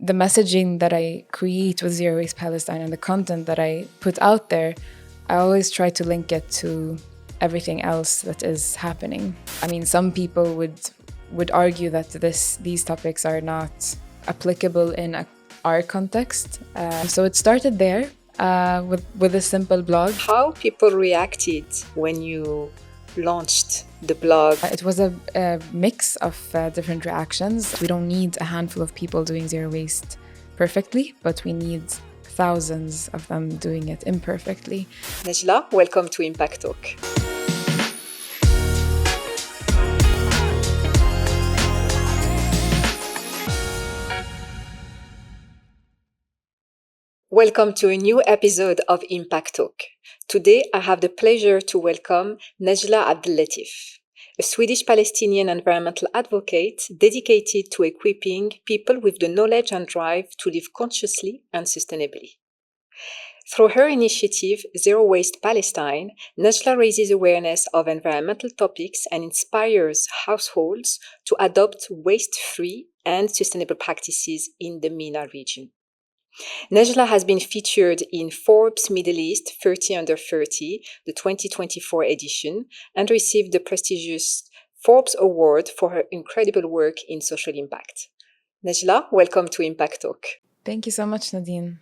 the messaging that I create with Zero Waste Palestine and the content that I put out there, I always try to link it to everything else that is happening. I mean, some people would argue that these topics are not applicable in our context. So it started there with a simple blog. How people reacted when you launched the blog? It was a mix of different reactions. We don't need a handful of people doing zero waste perfectly, but we need thousands of them doing it imperfectly. Najla, welcome to Impact Talk. Welcome to a new episode of Impact Talk. Today, I have the pleasure to welcome Najla Abdellatif, a Swedish-Palestinian environmental advocate dedicated to equipping people with the knowledge and drive to live consciously and sustainably. Through her initiative, Zero Waste Palestine, Najla raises awareness of environmental topics and inspires households to adopt waste-free and sustainable practices in the MENA region. Najla has been featured in Forbes Middle East 30 Under 30, the 2024 edition, and received the prestigious Forbes Award for her incredible work in social impact. Najla, welcome to Impact Talk. Thank you so much, Nadine.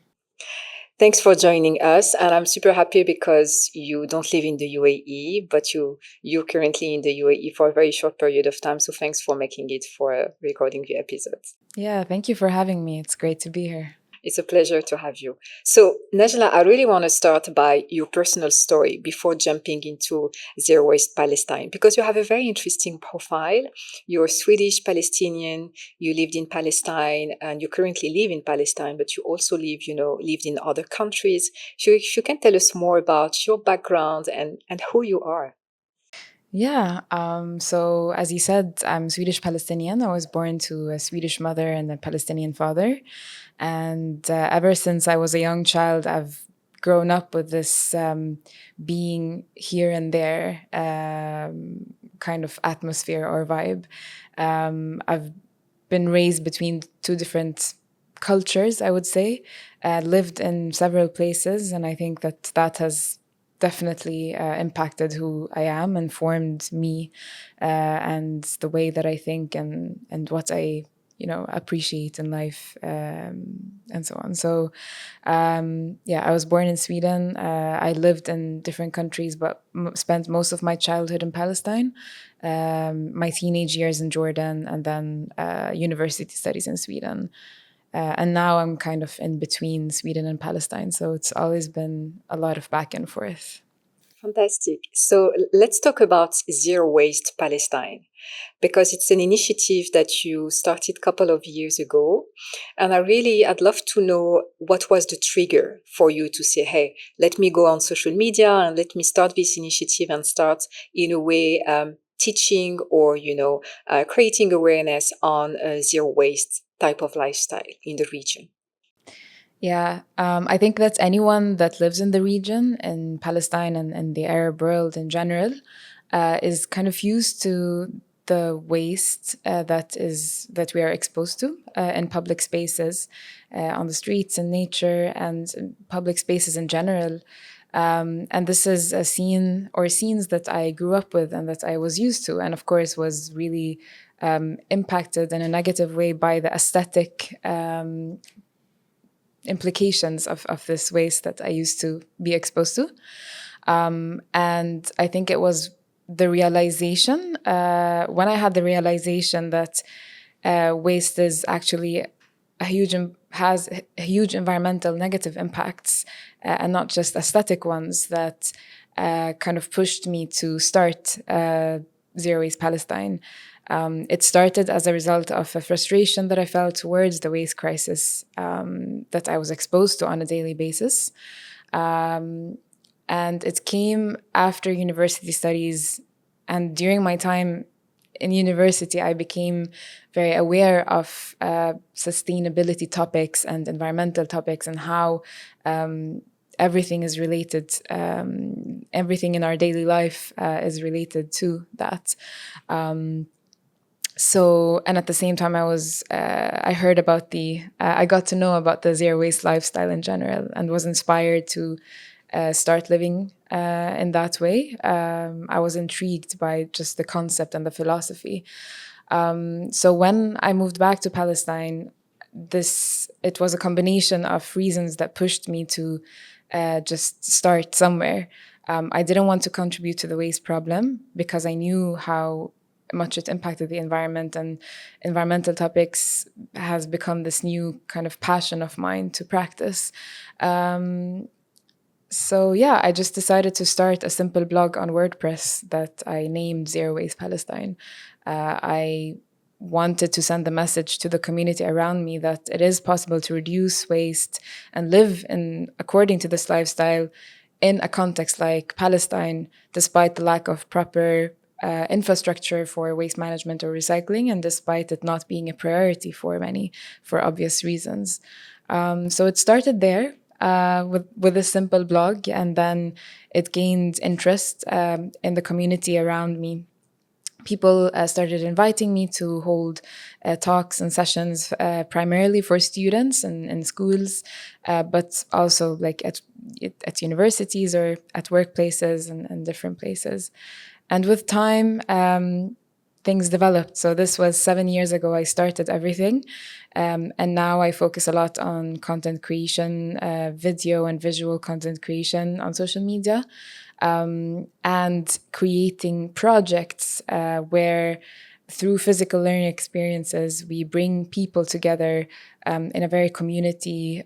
Thanks for joining us, and I'm super happy because you don't live in the UAE, but you're currently in the UAE for a very short period of time, so thanks for making it for recording the episode. Yeah, thank you for having me. It's great to be here. It's a pleasure to have you. So, Najla, I really want to start by your personal story before jumping into Zero Waste Palestine, because you have a very interesting profile. You're Swedish-Palestinian, you lived in Palestine, and you currently live in Palestine, but you also lived in other countries. So if you can tell us more about your background and who you are. Yeah, so as you said, I'm Swedish-Palestinian. I was born to a Swedish mother and a Palestinian father. And ever since I was a young child, I've grown up with this being here and there kind of atmosphere or vibe. I've been raised between two different cultures, I would say, lived in several places. And I think that has definitely impacted who I am and formed me and the way that I think and what I appreciate in life and so on. So I was born in Sweden. I lived in different countries, but spent most of my childhood in Palestine, my teenage years in Jordan, and then university studies in Sweden. And now I'm kind of in between Sweden and Palestine. So it's always been a lot of back and forth. Fantastic. So let's talk about Zero Waste Palestine, because it's an initiative that you started a couple of years ago. And I'd love to know what was the trigger for you to say, hey, let me go on social media and let me start this initiative and start in a way teaching or, creating awareness on zero waste type of lifestyle in the region. Yeah, I think that's anyone that lives in the region, in Palestine and the Arab world in general, is kind of used to the waste that we are exposed to in public spaces, on the streets, in nature, and in public spaces in general. And this is a scene or scenes that I grew up with and that I was used to, and of course was really impacted in a negative way by the aesthetic implications of this waste that I used to be exposed to. And I think it was the realization, when I had the realization that waste is actually has huge environmental negative impacts and not just aesthetic ones, that kind of pushed me to start Zero Waste Palestine. It started as a result of a frustration that I felt towards the waste crisis that I was exposed to on a daily basis. And it came after university studies. And during my time in university, I became very aware of sustainability topics and environmental topics and how everything is related. Everything in our daily life is related to that. So, and at the same time, I heard about I got to know about the zero waste lifestyle in general, and was inspired to start living in that way. I was intrigued by just the concept and the philosophy. So when I moved back to Palestine, it was a combination of reasons that pushed me to just start somewhere. I didn't want to contribute to the waste problem because I knew how much it impacted the environment, and environmental topics has become this new kind of passion of mine to practice. So yeah, I just decided to start a simple blog on WordPress that I named Zero Waste Palestine. I wanted to send the message to the community around me that it is possible to reduce waste and live in according to this lifestyle in a context like Palestine, despite the lack of proper infrastructure for waste management or recycling, and despite it not being a priority for many, for obvious reasons. So it started there with a simple blog, and then it gained interest in the community around me. People started inviting me to hold talks and sessions, primarily for students in schools, but also like at universities or at workplaces and different places. And with time, things developed. So this was 7 years ago. I started everything, and now I focus a lot on content creation, video and visual content creation on social media, and creating projects where, through physical learning experiences, we bring people together in a very community,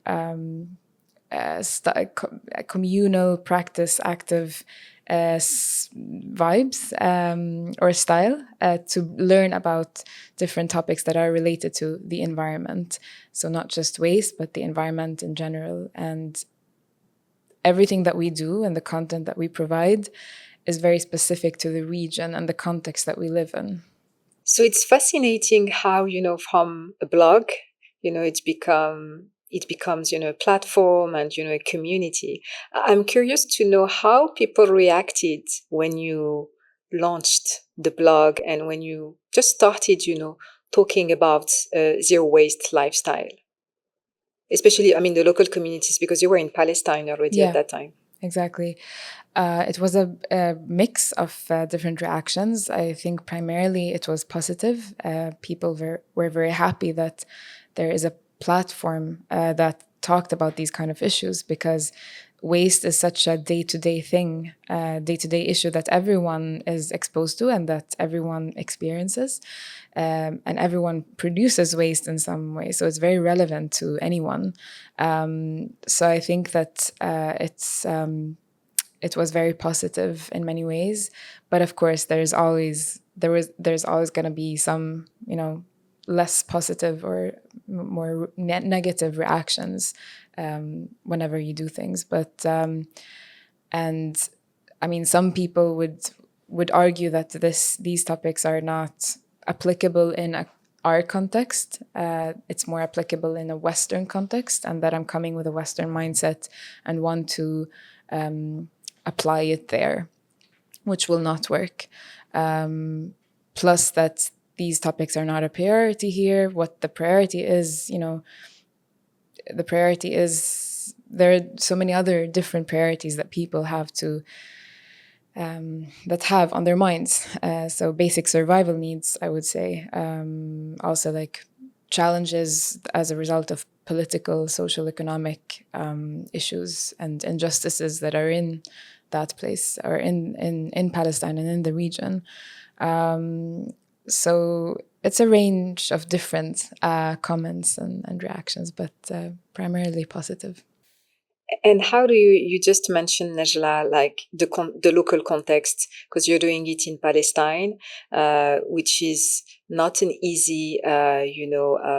communal practice, active vibes or style to learn about different topics that are related to the environment. So not just waste, but the environment in general. And everything that we do and the content that we provide is very specific to the region and the context that we live in. So it's fascinating how, from a blog, it becomes, a platform and, a community. I'm curious to know how people reacted when you launched the blog and when you just started, talking about zero waste lifestyle, especially, I mean, the local communities, because you were in Palestine already at that time. Exactly. It was a mix of different reactions. I think primarily it was positive. People were very happy that there is a platform that talked about these kind of issues, because waste is such a day-to-day thing, day-to-day issue that everyone is exposed to and that everyone experiences. And everyone produces waste in some way. So it's very relevant to anyone. So I think that it was very positive in many ways. But of course, there's always going to be some, less positive or more negative reactions whenever you do things. But and I mean, some people would argue that these topics are not applicable in our context. It's more applicable in a Western context, and that I'm coming with a Western mindset and want to apply it there, which will not work. Plus that these topics are not a priority here. What the priority is, the priority is, there are so many other different priorities that people have to that have on their minds. So basic survival needs, I would say. Also like challenges as a result of political, social, economic issues and injustices that are in that place, or in Palestine and in the region. So it's a range of different comments and reactions, but primarily positive. And how do you just mentioned, Najla, like the local context, because you're doing it in Palestine, which is not an easy,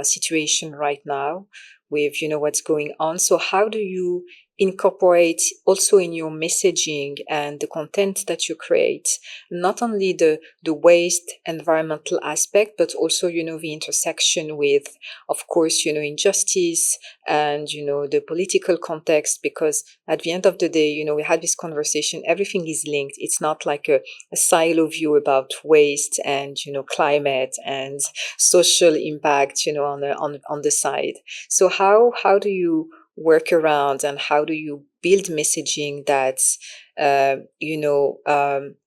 situation right now with, what's going on. So how do you incorporate also in your messaging and the content that you create, not only the waste environmental aspect, but also, the intersection with, of course, injustice and, the political context, because at the end of the day, we had this conversation, everything is linked. It's not like a silo view about waste and, climate and social impact, on the side. So how do you work around, and how do you build messaging that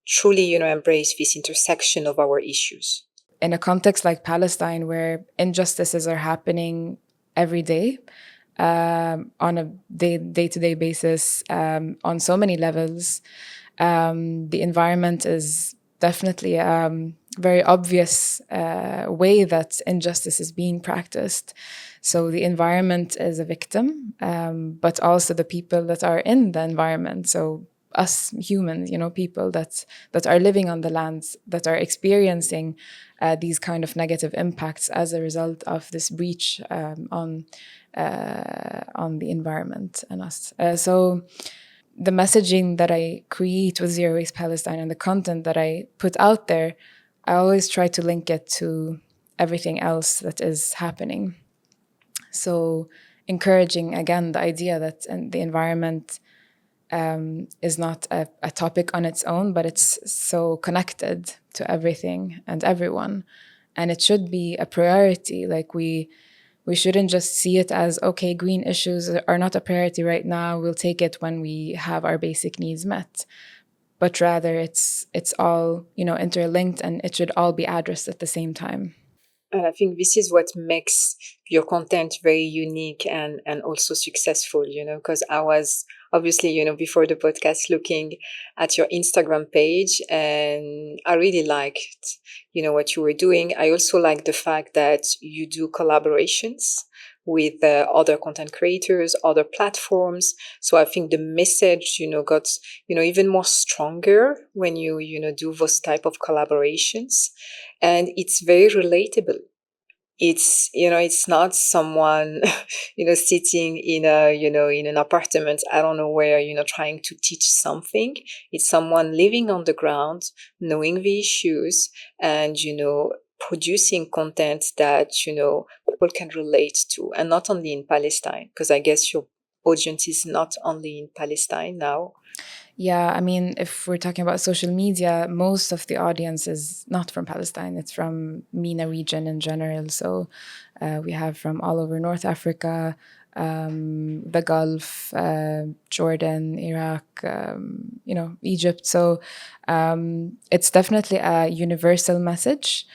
truly embrace this intersection of our issues? In a context like Palestine, where injustices are happening every day, on a day-to-day basis, on so many levels, the environment is definitely a very obvious way that injustice is being practiced. So the environment is a victim, but also the people that are in the environment. So us humans, people that are living on the lands, that are experiencing these kind of negative impacts as a result of this breach on the environment and us. So the messaging that I create with Zero Waste Palestine and the content that I put out there, I always try to link it to everything else that is happening. So encouraging, again, the idea that the environment is not a topic on its own, but it's so connected to everything and everyone. And it should be a priority. Like we shouldn't just see it as, okay, green issues are not a priority right now, we'll take it when we have our basic needs met. But rather it's all, interlinked, and it should all be addressed at the same time. And I think this is what makes your content very unique and also successful, because I was obviously, before the podcast, looking at your Instagram page, and I really liked, what you were doing. I also like the fact that you do collaborations with other content creators, other platforms. So I think the message, got, even more stronger when you, do those type of collaborations. And it's very relatable. It's not someone sitting in in an apartment, I don't know where, trying to teach something. It's someone living on the ground, knowing the issues, and producing content that people can relate to, and not only in Palestine, because I guess your audience is not only in Palestine now. Yeah, I mean, if we're talking about social media, most of the audience is not from Palestine. It's from MENA region in general. So we have from all over North Africa, the Gulf, Jordan, Iraq, Egypt. So it's definitely a universal message.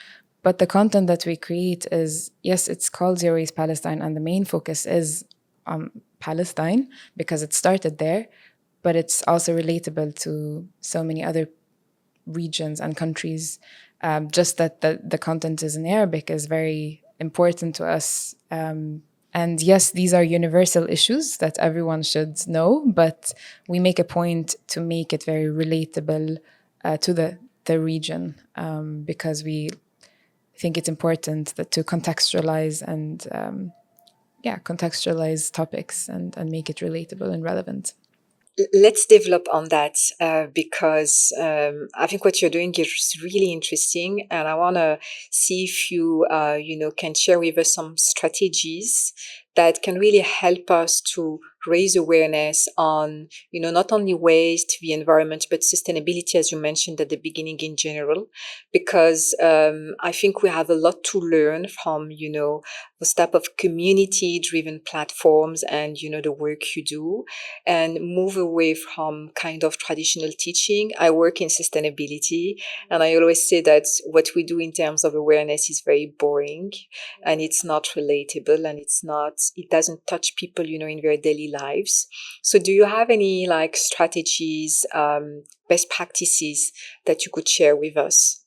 But the content that we create is, yes, it's called Zero Waste Palestine, and the main focus is on Palestine because it started there, but it's also relatable to so many other regions and countries. Just that the content is in Arabic is very important to us. And yes, these are universal issues that everyone should know, but we make a point to make it very relatable to the region, because we think it's important to contextualize and contextualize topics and make it relatable and relevant. Let's develop on that, because I think what you're doing is really interesting, and I want to see if you can share with us some strategies that can really help us to raise awareness on not only waste, the environment, but sustainability, as you mentioned at the beginning, in general, because I think we have a lot to learn from those type of community driven platforms, and the work you do, and move away from kind of traditional teaching. I work in sustainability, and I always say that what we do in terms of awareness is very boring, and it's not relatable, and it doesn't touch people, in their daily lives. So do you have any like strategies, best practices that you could share with us?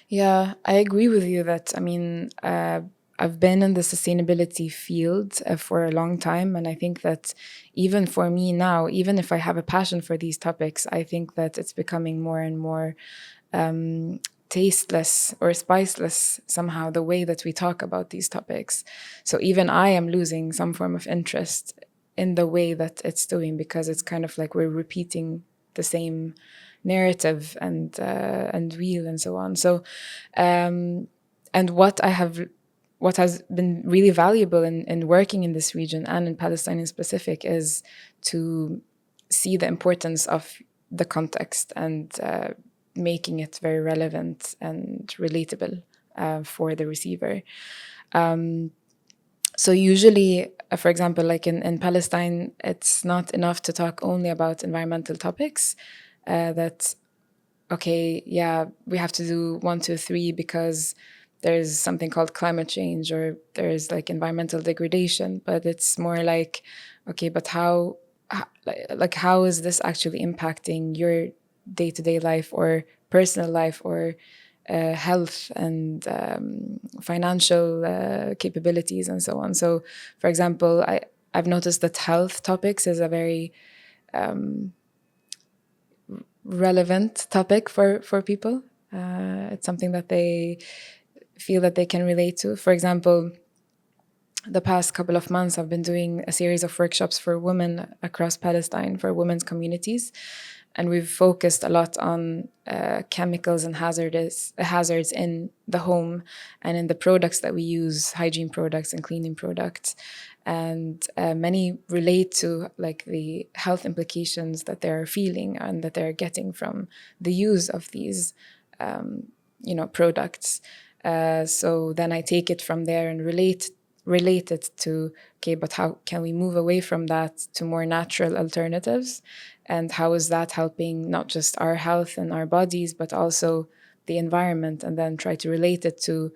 Yeah, I agree with you that, I mean, I've been in the sustainability field for a long time. And I think that even for me now, even if I have a passion for these topics, I think that it's becoming more and more tasteless or spiceless somehow, the way that we talk about these topics. So even I am losing some form of interest in the way that it's doing, because it's kind of like we're repeating the same narrative and wheel and so on. So and what has been really valuable in working in this region and in Palestine in specific is to see the importance of the context and making it very relevant and relatable for the receiver. So usually, for example, like in Palestine, it's not enough to talk only about environmental topics. That, okay, yeah, we have to do 1, 2, 3 because there's something called climate change or there's like environmental degradation. But it's more like, okay, but how is this actually impacting your day-to-day life or personal life or health and financial capabilities and so on. So, for example, I've noticed that health topics is a very relevant topic for people. It's something that they feel that they can relate to. For example, the past couple of months, I've been doing a series of workshops for women across Palestine, for women's communities. And we've focused a lot on chemicals and hazards in the home and in the products that we use, hygiene products and cleaning products. And many relate to like the health implications that they're feeling and that they're getting from the use of these, products. So then I take it from there and relate it to, okay, but how can we move away from that to more natural alternatives? And how is that helping not just our health and our bodies, but also the environment? And then try to relate it to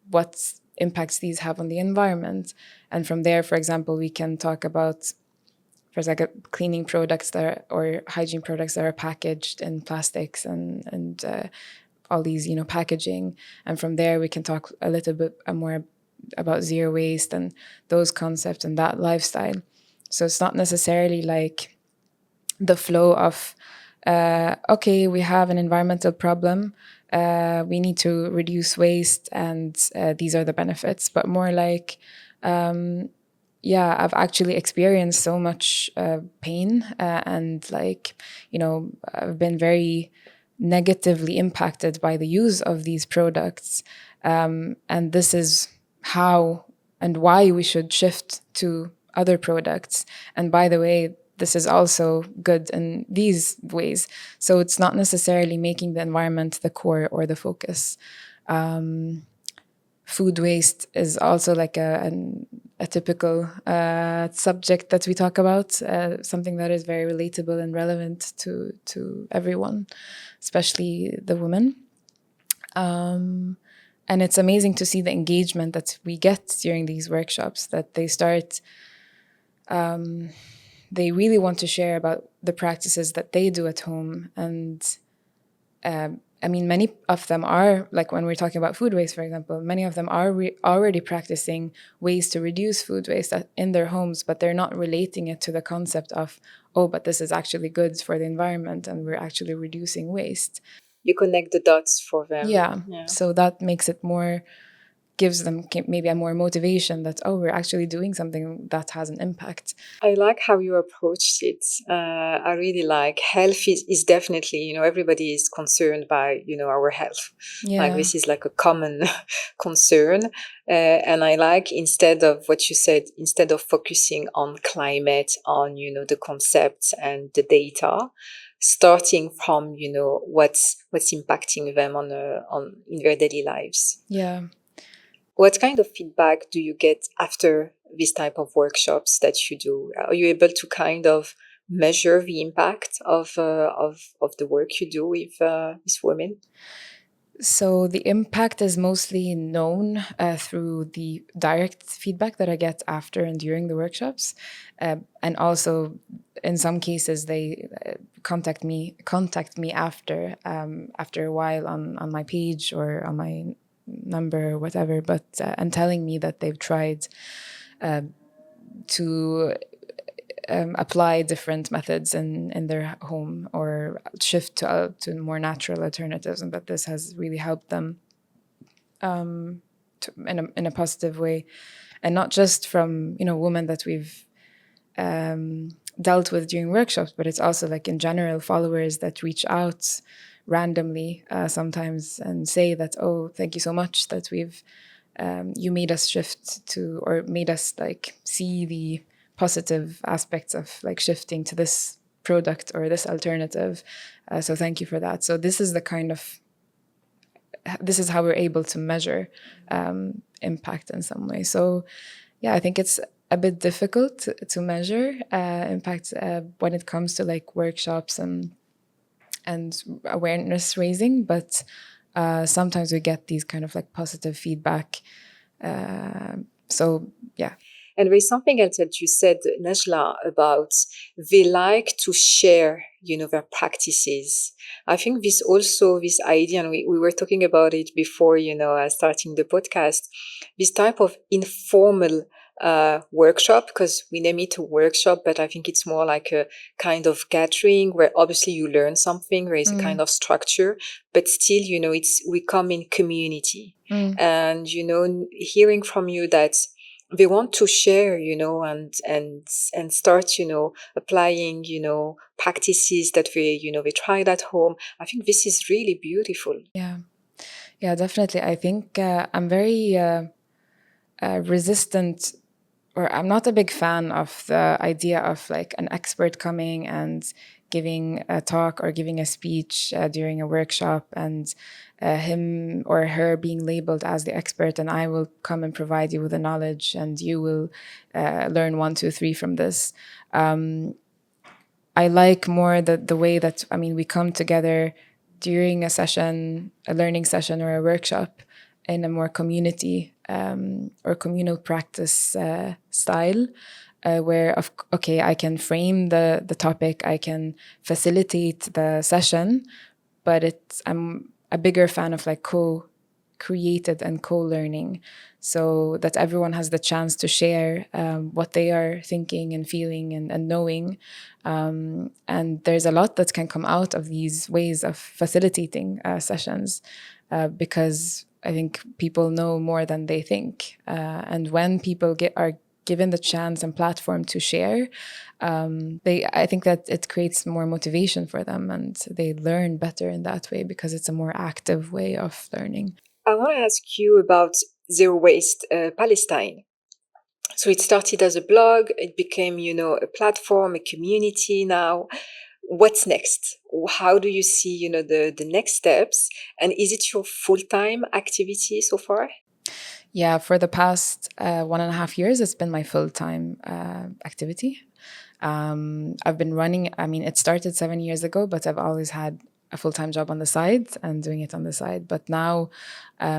what impacts these have on the environment. And from there, for example, we can talk about, for example, cleaning products or hygiene products that are packaged in plastics and all these, packaging. And from there, we can talk a little bit more about zero waste and those concepts and that lifestyle. So it's not necessarily like the flow of, okay, we have an environmental problem, we need to reduce waste, and these are the benefits, but more like, I've actually experienced so much pain and I've been very negatively impacted by the use of these products. And this is how and why we should shift to other products. And by the way, this is also good in these ways. So it's not necessarily making the environment the core or the focus. Food waste is also like a typical subject that we talk about, something that is very relatable and relevant to everyone, especially the women. And it's amazing to see the engagement that we get during these workshops, that they start, they really want to share about the practices that they do at home. And many of them are, like when we're talking about food waste, for example, many of them are already practicing ways to reduce food waste in their homes, but they're not relating it to the concept of, oh, but this is actually good for the environment and we're actually reducing waste. You connect the dots for them. Yeah. So that makes it more, gives them maybe a more motivation that, oh, we're actually doing something that has an impact. I like how you approached it. I really like health is definitely, everybody is concerned by, our health. Yeah. Like this is like a common concern. And I like, instead of what you said, instead of focusing on climate, on, the concepts and the data, starting from, what's impacting them in their daily lives. Yeah. What kind of feedback do you get after this type of workshops that you do? Are you able to kind of measure the impact of the work you do with women? So the impact is mostly known through the direct feedback that I get after and during the workshops, and also in some cases they contact me after a while on my page or on my number or whatever, but and telling me that they've tried to apply different methods in their home or shift to more natural alternatives, and that this has really helped them in a positive way, and not just from women that we've dealt with during workshops, but it's also like in general followers that reach out randomly sometimes and say that, oh, thank you so much that we've you made us shift to, or made us like see the positive aspects of like shifting to this product or this alternative. So thank you for that. So this is the kind of this is how we're able to measure impact in some way. So yeah, I think it's a bit difficult to measure impact when it comes to like workshops and awareness raising, but sometimes we get these kind of like positive feedback. So yeah. And there is something else that you said, Najla, about they like to share, their practices. I think this also, this idea, and we were talking about it before, starting the podcast, this type of informal workshop, because we name it a workshop, but I think it's more like a kind of gathering where obviously you learn something. There is a kind of structure, but still, we come in community. And, hearing from you that they want to share, and start, applying, practices that they tried at home. I think this is really beautiful. Yeah, definitely. I think I'm very resistant, or I'm not a big fan of the idea of like an expert coming and giving a talk or giving a speech during a workshop, and him or her being labeled as the expert, and I will come and provide you with the knowledge and you will learn 1, 2, 3 from this. I like more the way that, I mean, we come together during a session, a learning session or a workshop in a more community or communal practice style, where, okay, I can frame the topic, I can facilitate the session, but I'm a bigger fan of like co-created and co-learning, so that everyone has the chance to share what they are thinking and feeling and knowing. And there's a lot that can come out of these ways of facilitating sessions, because I think people know more than they think. And when people are given the chance and platform to share, I think that it creates more motivation for them, and they learn better in that way because it's a more active way of learning. I want to ask you about Zero Waste Palestine. So it started as a blog, it became, a platform, a community now. What's next? How do you see, the next steps? And is it your full-time activity so far? Yeah, for the past 1.5 years, it's been my full-time activity. I've been running, I mean, it started 7 years ago, but I've always had a full-time job on the side and doing it on the side. But now I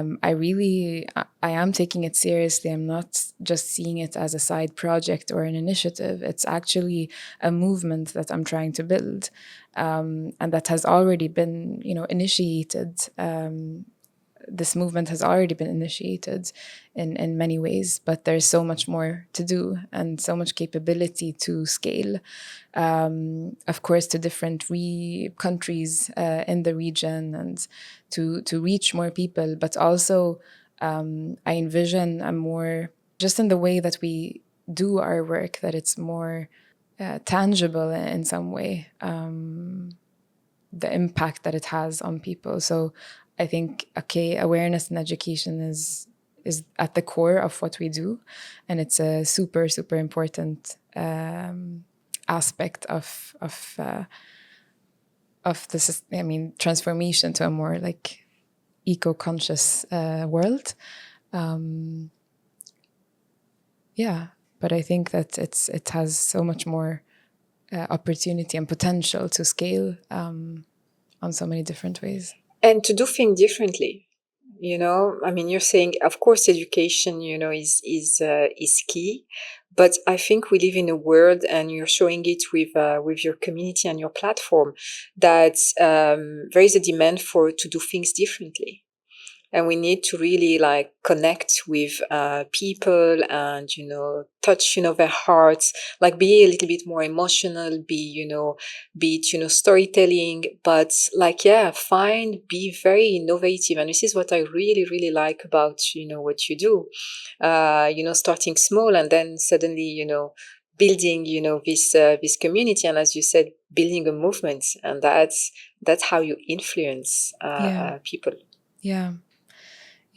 am taking it seriously. I'm not just seeing it as a side project or an initiative. It's actually a movement that I'm trying to build, and that has already been, initiated. This movement has already been initiated in many ways, but there's so much more to do and so much capability to scale, of course, to different countries in the region, and to reach more people. But also, I envision a more, just in the way that we do our work, that it's more tangible in some way, the impact that it has on people. So I think, okay, awareness and education is at the core of what we do, and it's a super, super important aspect of this. I mean, transformation to a more like eco-conscious world. Yeah, but I think that it has so much more opportunity and potential to scale on so many different ways. And to do things differently. I mean, you're saying, of course, education, is key, but I think we live in a world, and you're showing it with your community and your platform, that there is a demand to do things differently. And we need to really like connect with people and touch their hearts, like be a little bit more emotional, be it storytelling, but like be very innovative. And this is what I really really like about what you do, starting small and then suddenly building this community, and as you said, building a movement, and that's how you influence people.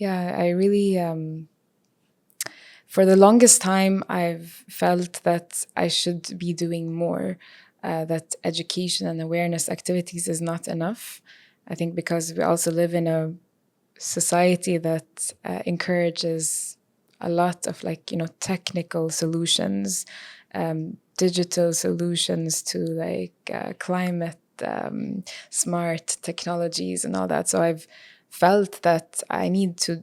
Yeah, I really, for the longest time, I've felt that I should be doing more, that education and awareness activities is not enough. I think because we also live in a society that encourages a lot of like, technical solutions, digital solutions to like climate smart technologies and all that. So I've felt that I need to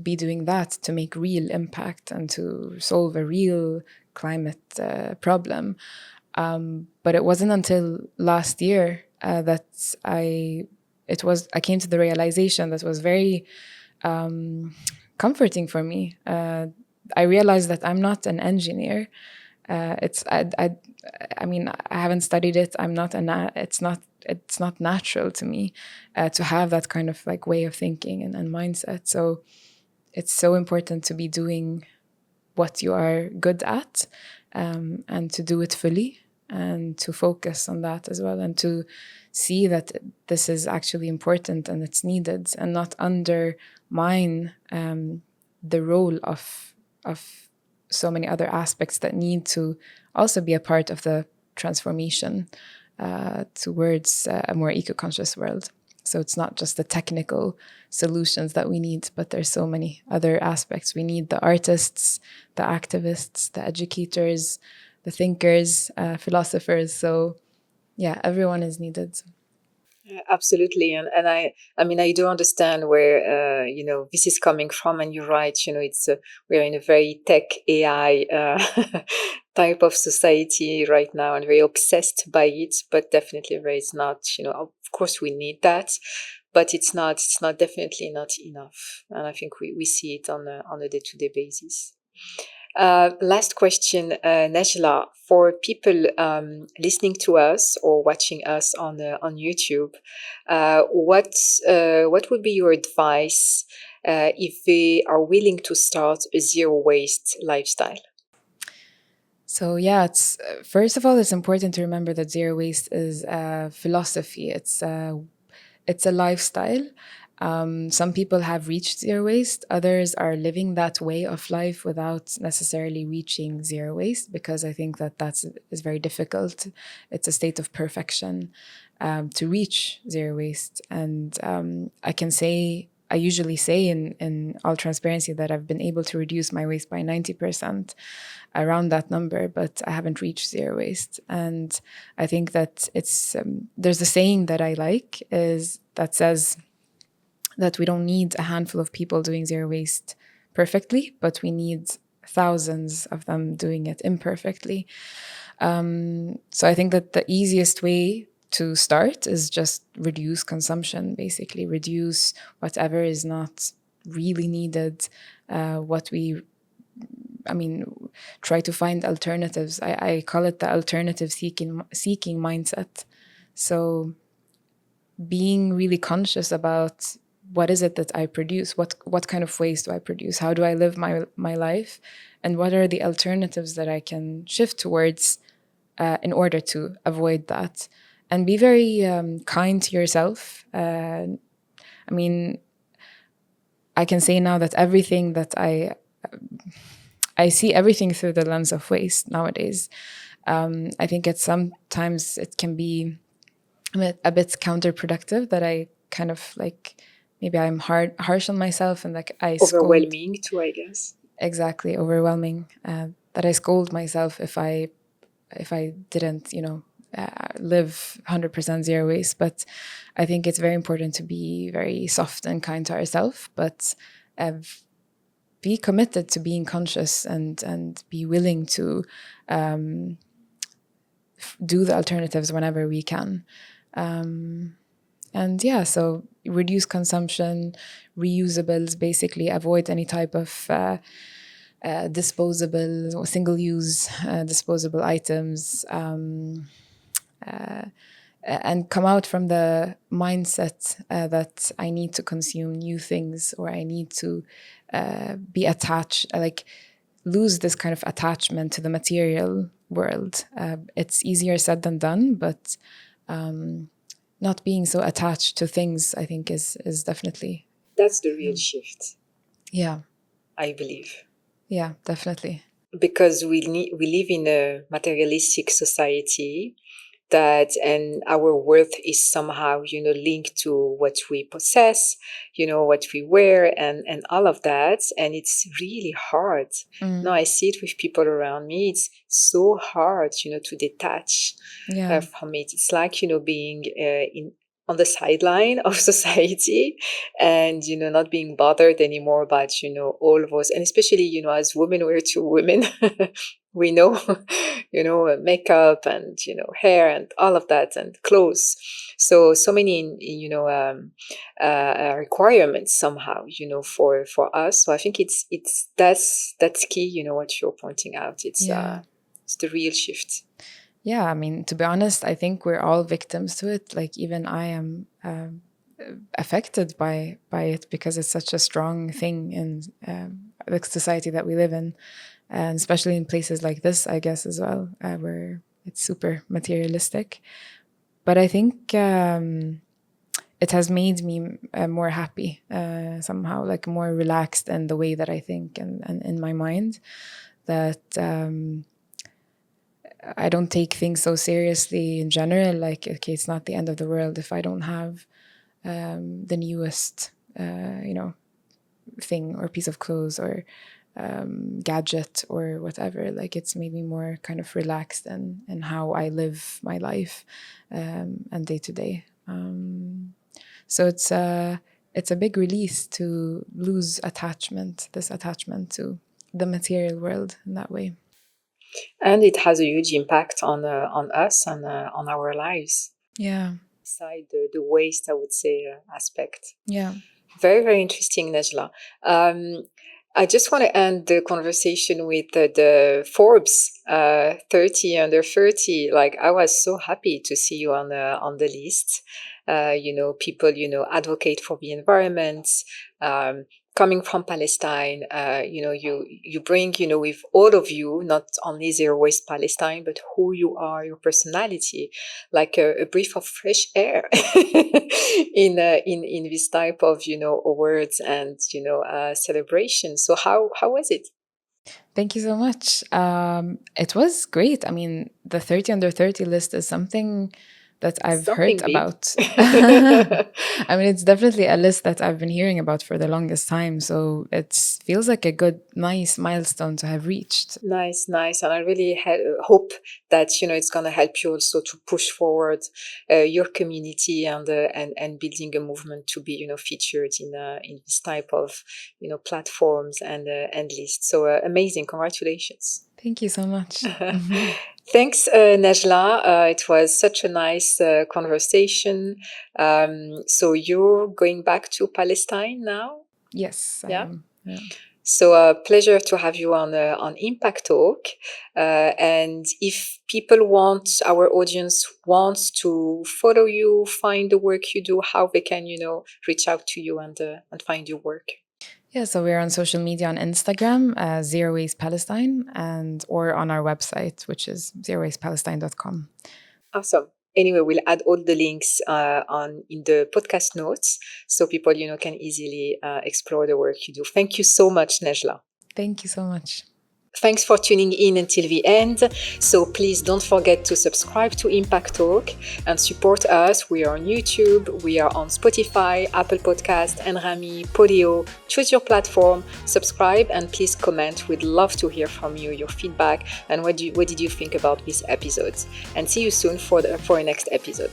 be doing that to make real impact and to solve a real climate problem. But it wasn't until last year that I came to the realization that was very comforting for me. I realized that I'm not an engineer. I mean, I haven't studied it. It's not natural to me to have that kind of like way of thinking and mindset. So it's so important to be doing what you are good at, and to do it fully, and to focus on that as well, and to see that this is actually important and it's needed, and not undermine the role of so many other aspects that need to also be a part of the transformation towards a more eco-conscious world. So it's not just the technical solutions that we need, but there's so many other aspects. We need the artists, the activists, the educators, the thinkers, philosophers. So yeah, everyone is needed. Yeah, absolutely, and I mean, I do understand where this is coming from, and you're right. It's we're in a very tech AI type of society right now, and very obsessed by it. But definitely, there is not. Of course, we need that, but it's not. It's not definitely not enough, and I think we see it on a day-to-day basis. Last question, Najla, for people listening to us or watching us on YouTube, what would be your advice if they are willing to start a zero waste lifestyle? So yeah, it's first of all, it's important to remember that zero waste is a philosophy. It's a lifestyle. Some people have reached zero waste. Others are living that way of life without necessarily reaching zero waste, because I think that is very difficult. It's a state of perfection to reach zero waste. And I usually say in all transparency that I've been able to reduce my waste by 90%, around that number, but I haven't reached zero waste. And I think that there's a saying that I like that says that we don't need a handful of people doing zero waste perfectly, but we need thousands of them doing it imperfectly. So I think that the easiest way to start is just reduce consumption, basically reduce whatever is not really needed. Try to find alternatives. I call it the alternative seeking mindset. So being really conscious about what is it that I produce, what kind of waste do I produce, how do I live my life, and what are the alternatives that I can shift towards in order to avoid that. And be very kind to yourself. I can say now that everything that I see everything through the lens of waste nowadays. I think sometimes it can be a bit counterproductive that I kind of like, maybe I'm harsh on myself, and like I overwhelming too, I guess. Exactly, overwhelming. That I scold myself if I didn't, live 100% zero waste. But I think it's very important to be very soft and kind to ourselves, but be committed to being conscious and be willing to do the alternatives whenever we can. And yeah, so reduce consumption, reusables, basically avoid any type of disposable or single-use disposable items, and come out from the mindset that I need to consume new things, or I need to be attached, like lose this kind of attachment to the material world. It's easier said than done, but not being so attached to things, I think, is definitely... That's the real shift. Yeah. I believe. Yeah, definitely. Because we live in a materialistic society, that, and our worth is somehow, linked to what we possess, what we wear, and all of that. And it's really hard. No, I see it with people around me. It's so hard, to detach from it. It's like, being on the sideline of society, and not being bothered anymore about all of us. And especially as women, we're two women. We know makeup and hair and all of that, and clothes, so many requirements somehow for us. So I think that's key, what you're pointing out. It's the real shift. Yeah, I mean, to be honest, I think we're all victims to it. Like, even I am affected by it, because it's such a strong thing in the society that we live in, and especially in places like this, I guess, as well, where it's super materialistic. But I think it has made me more happy somehow, like more relaxed in the way that I think, and in my mind, that I don't take things so seriously in general. Like, okay, it's not the end of the world if I don't have the newest, thing or piece of clothes or gadget or whatever. Like, it's made me more kind of relaxed in how I live my life and day to day. So it's a big release to lose this attachment to the material world in that way. And it has a huge impact on us and on our lives. Yeah. Beside the waste, I would say, aspect. Yeah. Very, very interesting, Najla. I just want to end the conversation with the Forbes 30 under 30. Like, I was so happy to see you on the list. People, advocate for the environment, coming from Palestine. You bring, with all of you, not only Zero Waste Palestine, but who you are, your personality, like a breath of fresh air in this type of, awards and, celebration. So how was it? Thank you so much. It was great. I mean, the 30 under 30 list is something that I've heard about. I mean, it's definitely a list that I've been hearing about for the longest time. So it feels like a good, nice milestone to have reached. Nice. And I really hope that, it's going to help you also to push forward your community and building a movement to be, featured in this type of, platforms and lists. So amazing. Congratulations. Thank you so much. Thanks, Najla. It was such a nice conversation. So you're going back to Palestine now? Yes, I am. Yeah. So a pleasure to have you on Impact Talk. And if our audience wants to follow you, find the work you do, how they can, reach out to you and find your work. Yeah, so we're on social media on Instagram, Zero Waste Palestine, or on our website, which is zerowastepalestine.com. Awesome. Anyway, we'll add all the links in the podcast notes, so people can easily explore the work you do. Thank you so much, Najla. Thank you so much. Thanks for tuning in until the end. So please don't forget to subscribe to Impact Talk and support us. We are on YouTube, we are on Spotify, Apple Podcast, Enrami, Podio. Choose your platform, subscribe, and please comment. We'd love to hear from you, your feedback, and what did you think about this episode. And see you soon for the next episode.